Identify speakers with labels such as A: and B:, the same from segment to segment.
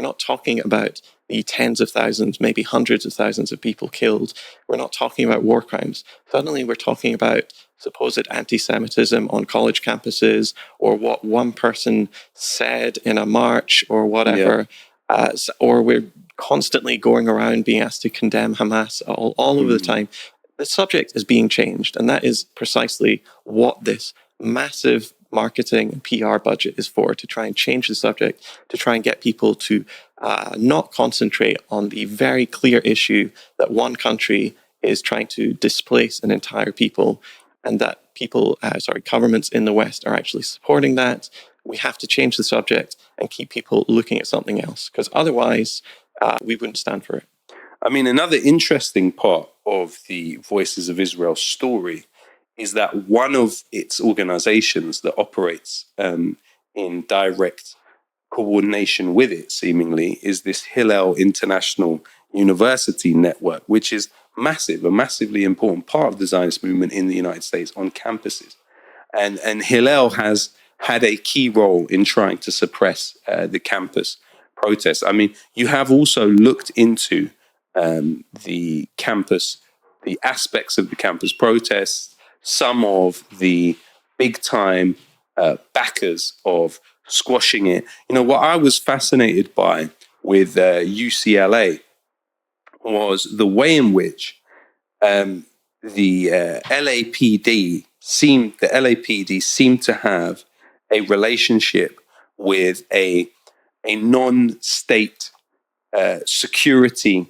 A: not talking about the tens of thousands, maybe hundreds of thousands of people killed. We're not talking about war crimes. Suddenly we're talking about supposed anti-Semitism on college campuses, or what one person said in a march or whatever. Or we're constantly going around being asked to condemn Hamas all over the time. The subject is being changed, and that is precisely what this massive marketing and PR budget is for, to try and change the subject, to try and get people to not concentrate on the very clear issue that one country is trying to displace an entire people, and that governments in the West are actually supporting that. We have to change the subject and keep people looking at something else, because otherwise we wouldn't stand for it.
B: I mean, another interesting part of the Voices of Israel story is that one of its organizations that operates in direct coordination with it, seemingly, is this Hillel International University network, which is massive, a massively important part of the Zionist movement in the United States on campuses. And Hillel has had a key role in trying to suppress the campus protests. I mean, you have also looked into the campus, the aspects of the campus protests, some of the big-time backers of squashing it. You know, what I was fascinated by with UCLA was the way in which the LAPD seemed to have a relationship with a non-state security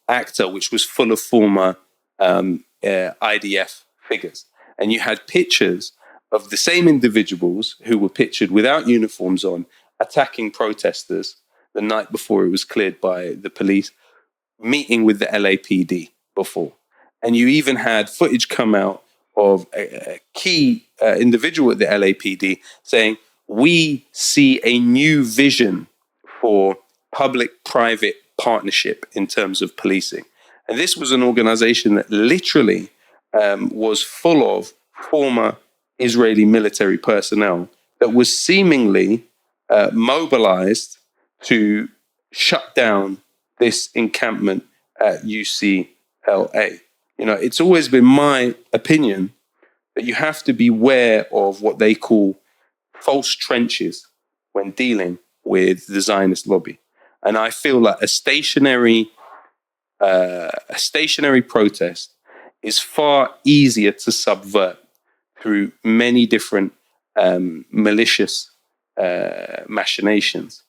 B: actor, which was full of former IDF figures. And you had pictures of the same individuals who were pictured without uniforms on, attacking protesters the night before it was cleared by the police, meeting with the LAPD before. And you even had footage come out of a key individual at the LAPD saying, "We see a new vision for public-private partnership in terms of policing." And this was an organization that literally was full of former Israeli military personnel that was seemingly mobilized to shut down this encampment at UCLA. You know, it's always been my opinion that you have to beware of what they call false trenches when dealing with the Zionist lobby. And I feel like a stationary protest is far easier to subvert through many different malicious machinations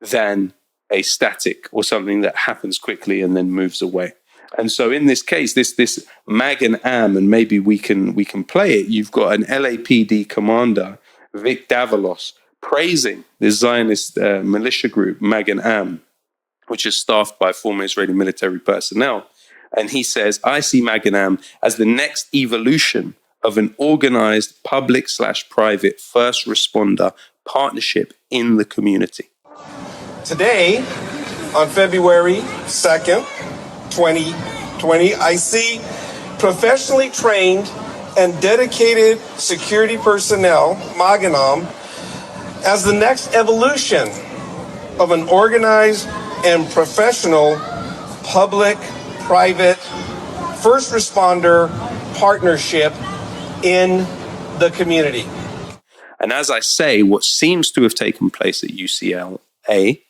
B: than a static or something that happens quickly and then moves away. And so in this case, this Mag and Am, and maybe we can play it. You've got an LAPD commander, Vic Davalos, praising the Zionist militia group Mag and Am, which is staffed by former Israeli military personnel. And he says, "I see Mag and Am as the next evolution of an organized public/private first responder partnership in the community."
C: Today, on February 2nd, 2020, I see professionally trained and dedicated security personnel, Maganam, as the next evolution of an organized and professional public-private first responder partnership in the community.
B: And as I say, what seems to have taken place at UCLA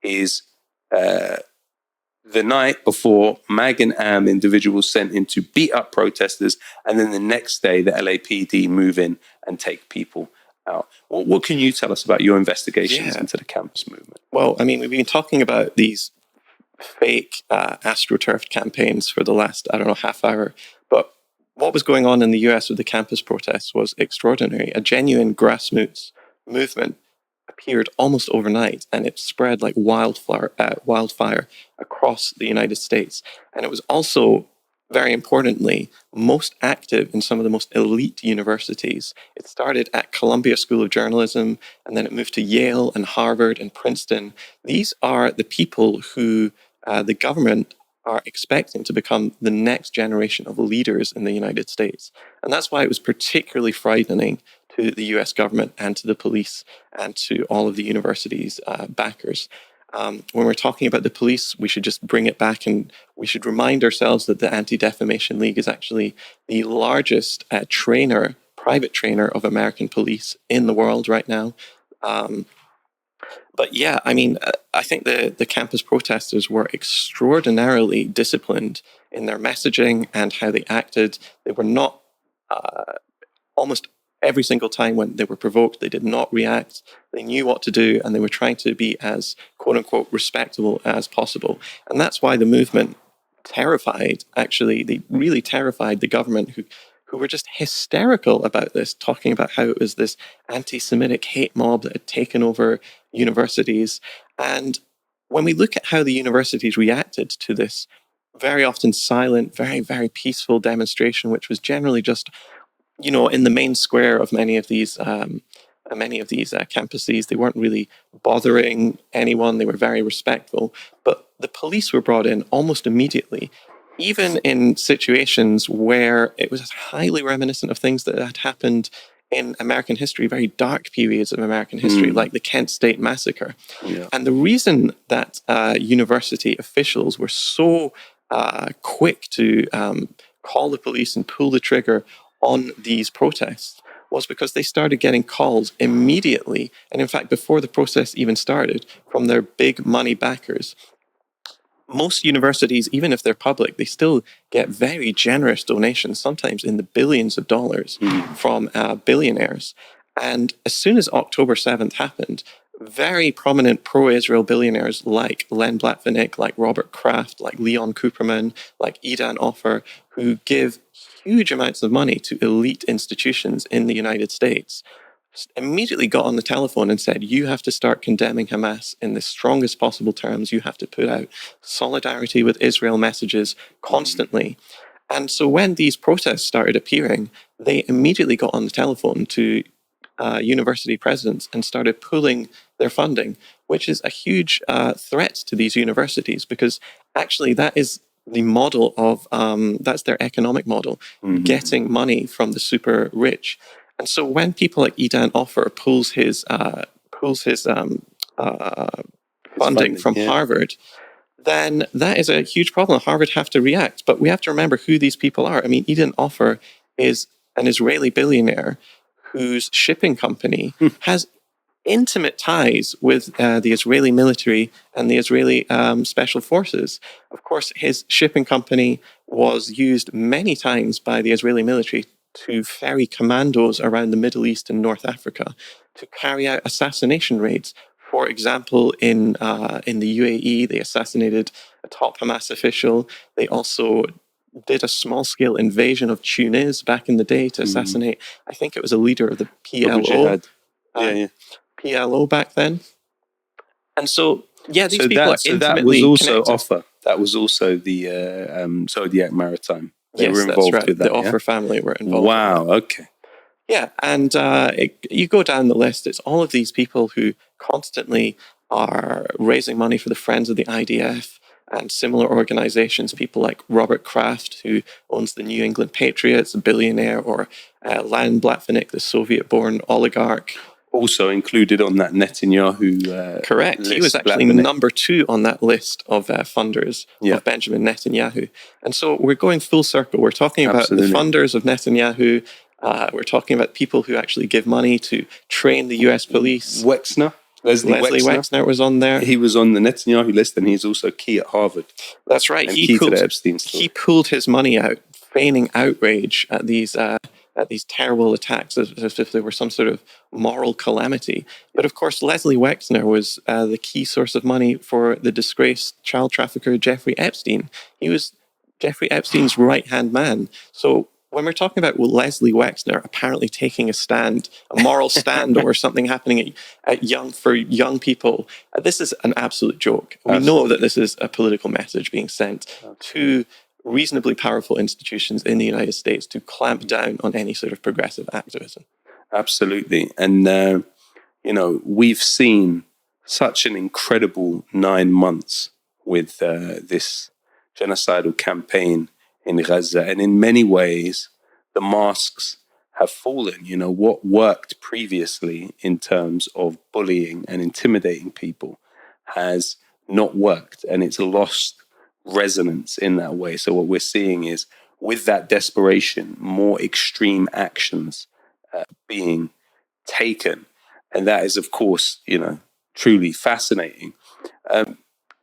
B: is the night before, Mag and Am individuals sent in to beat up protesters, and then the next day the LAPD move in and take people out. Well, what can you tell us about your investigations into the campus movement?
A: Well, I mean, we've been talking about these fake astroturf campaigns for the last, half hour, but what was going on in the US with the campus protests was extraordinary. A genuine grassroots movement appeared almost overnight, and it spread like wildfire across the United States. And it was also, very importantly, most active in some of the most elite universities. It started at Columbia School of Journalism, and then it moved to Yale and Harvard and Princeton. These are the people who the government are expecting to become the next generation of leaders in the United States. And that's why it was particularly frightening to the US government and to the police and to all of the universities' backers. When we're talking about the police, we should just bring it back and we should remind ourselves that the Anti-Defamation League is actually the largest private trainer of American police in the world right now. But yeah, I mean, I think the campus protesters were extraordinarily disciplined in their messaging and how they acted. They were not, almost every single time when they were provoked, they did not react. They knew what to do, and they were trying to be as, quote unquote, respectable as possible. And that's why the movement they really terrified the government, who were just hysterical about this, talking about how it was this anti-Semitic hate mob that had taken over universities. And when we look at how the universities reacted to this very often silent, very, very peaceful demonstration, which was generally just, in the main square of many of these campuses, they weren't really bothering anyone. They were very respectful. But the police were brought in almost immediately, even in situations where it was highly reminiscent of things that had happened in American history, very dark periods of American history, like the Kent State Massacre.
B: Yeah.
A: And the reason that university officials were so quick to call the police and pull the trigger on these protests was because they started getting calls immediately, and in fact before the process even started, from their big money backers. Most universities, even if they're public, they still get very generous donations, sometimes in the billions of dollars from billionaires. And as soon as October 7th happened, very prominent pro-Israel billionaires like Len Blavatnik, like Robert Kraft, like Leon Cooperman, like Idan Ofer, who give huge amounts of money to elite institutions in the United States, immediately got on the telephone and said, you have to start condemning Hamas in the strongest possible terms. You have to put out solidarity with Israel messages constantly. And so when these protests started appearing, they immediately got on the telephone to university presidents and started pulling their funding, which is a huge threat to these universities, because actually that is the model of, that's their economic model, getting money from the super rich. And so when people like Idan Ofer pulls his funding from Harvard, then that is a huge problem. Harvard have to react. But we have to remember who these people are. I mean, Idan Ofer is an Israeli billionaire whose shipping company has intimate ties with the Israeli military and the Israeli special forces. Of course, his shipping company was used many times by the Israeli military to ferry commandos around the Middle East and North Africa to carry out assassination raids. For example, in the UAE, they assassinated a top Hamas official. They also did a small-scale invasion of Tunis back in the day to assassinate, I think it was a leader of the PLO. PLO back then. And so, yeah, these people are intimately connected.
B: That was also the Zodiac Maritime. They were
A: that's
B: involved
A: right.
B: with that.
A: The Offer family were involved.
B: Wow, okay.
A: Yeah, and you go down the list, it's all of these people who constantly are raising money for the Friends of the IDF and similar organizations, people like Robert Kraft, who owns the New England Patriots, a billionaire, or Len Blavatnik, the Soviet-born oligarch.
B: Also included on that Netanyahu
A: correct.
B: list,
A: he was actually number 2 on that list of funders of Benjamin Netanyahu. And so we're going full circle. We're talking about the funders of Netanyahu. We're talking about people who actually give money to train the US police. Leslie Wexner was on there.
B: He was on the Netanyahu list, and he's also key at Harvard.
A: That's right.
B: And key to the Epstein story.
A: He pulled his money out, feigning outrage at these terrible attacks as if they were some sort of moral calamity. But of course, Leslie Wexner was the key source of money for the disgraced child trafficker Jeffrey Epstein. He was Jeffrey Epstein's right-hand man. So when we're talking about Leslie Wexner apparently taking a stand, a moral stand over something happening for young people, this is an absolute joke. We know that this is a political message being sent to reasonably powerful institutions in the United States to clamp down on any sort of progressive activism.
B: Absolutely. And, we've seen such an incredible 9 months with this genocidal campaign in Gaza. And in many ways, the masks have fallen. What worked previously in terms of bullying and intimidating people has not worked, and it's lost resonance in that way. So what we're seeing is, with that desperation, more extreme actions being taken. And that is, of course, truly fascinating.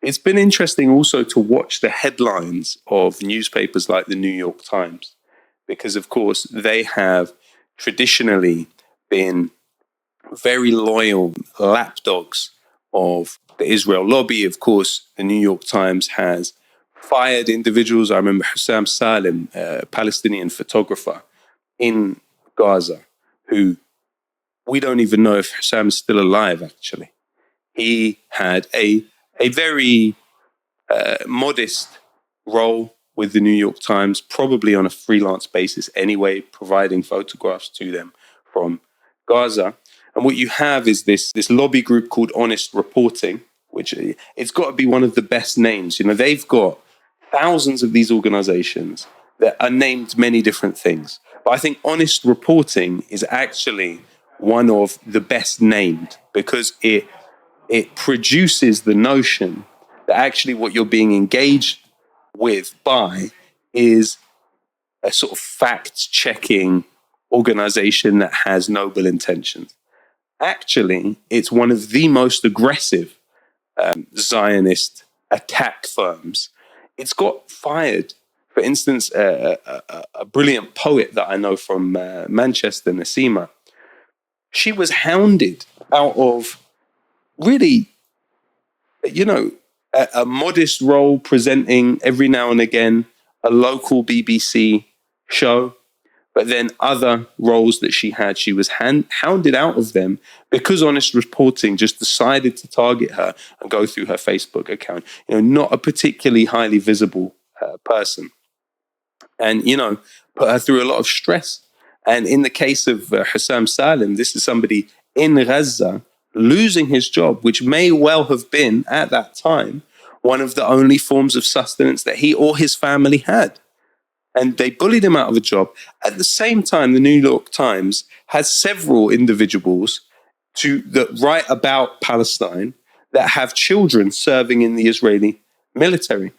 B: It's been interesting also to watch the headlines of newspapers like the New York Times, because, of course, they have traditionally been very loyal lapdogs of the Israel lobby. Of course, the New York Times has fired individuals. I remember Hussam Salem, a Palestinian photographer in Gaza, who we don't even know if Hussam is still alive, actually. He had a very modest role with the New York Times, probably on a freelance basis anyway, providing photographs to them from Gaza. And what you have is this lobby group called Honest Reporting, which it's got to be one of the best names. They've got thousands of these organizations that are named many different things. But I think Honest Reporting is actually one of the best named, because it produces the notion that actually what you're being engaged with by is a sort of fact-checking organization that has noble intentions. Actually, it's one of the most aggressive Zionist attack firms. It's got fired. For instance, a brilliant poet that I know from Manchester, Nasima, she was hounded out of really, a modest role presenting every now and again a local BBC show. But then other roles that she had, she was hounded out of them because Honest Reporting just decided to target her and go through her Facebook account. Not a particularly highly visible person. And, put her through a lot of stress. And in the case of Hussam Salem, this is somebody in Gaza losing his job, which may well have been, at that time, one of the only forms of sustenance that he or his family had. And they bullied him out of a job. At the same time, the New York Times has several individuals that write about Palestine that have children serving in the Israeli military.